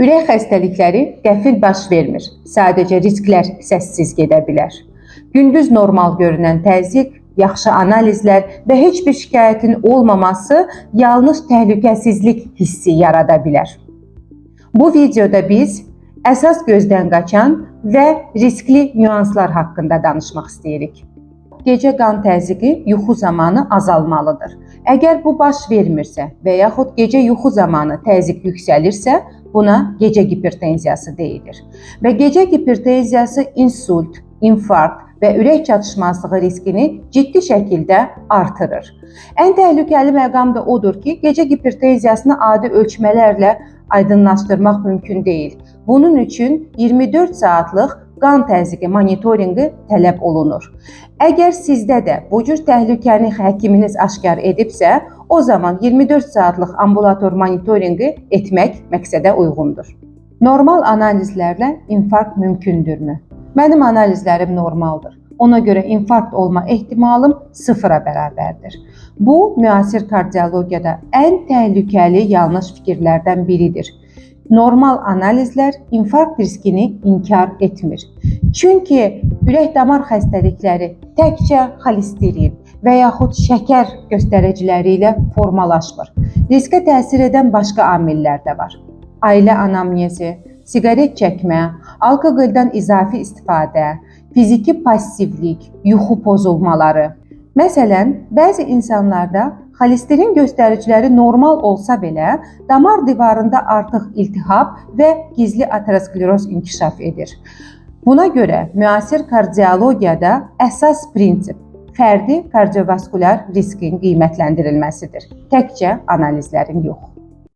Ürək xəstəlikləri qəfil baş vermir. Sadəcə risklər səssiz gedə bilər. Gündüz normal görünən təzyiq, yaxşı analizlər və heç bir şikayətin olmaması yalnız təhlükəsizlik hissi yarada bilər. Bu videoda biz əsas gözdən qaçan və riskli nüanslar haqqında danışmaq istəyirik. Gecə qan təzyiqi yuxu zamanı azalmalıdır. Əgər bu baş vermirsə və yaxud gecə yuxu zamanı təzyiq yüksəlirsə, buna gecə hipertenziyası deyilir. Və gecə hipertenziyası insult, infarkt və ürək çatışmazlığı riskini ciddi şəkildə artırır. Ən təhlükəli məqam da odur ki, gecə hipertenziyasını adi ölçmələrlə aydınlaşdırmaq mümkün deyil. Bunun üçün 24 saatlıq qan təzyiqi monitorinqi tələb olunur. Əgər sizdə də bu cür təhlükəni həkiminiz aşkar edibsə, o zaman 24 saatlıq ambulator monitorinqi etmək məqsədə uyğundur. Normal analizlərlə infarkt mümkündürmü? Mənim analizlərim normaldır. Ona görə infarkt olma ehtimalım 0-a bərabərdir. Bu, müasir kardiologiyada ən təhlükəli yanlış fikirlərdən biridir. Normal analizlər infarkt riskini inkar etmir. Çünki ürək-damar xəstəlikləri təkcə xolesterin və yaxud şəkər göstəriciləri ilə formalaşmır. Riskə təsir edən başqa amillər də var. Ailə anamnezi, siqaret çəkmə, alkoqoldan izafi istifadə, fiziki passivlik, yuxu pozulmaları. Məsələn, bəzi insanlarda xolesterin göstəriciləri normal olsa belə, damar divarında artıq iltihab və gizli ateroskleroz inkişaf edir. Buna görə müasir kardiologiyada əsas prinsip fərdi kardiovaskular riskin qiymətləndirilməsidir. Təkcə analizlərin yox.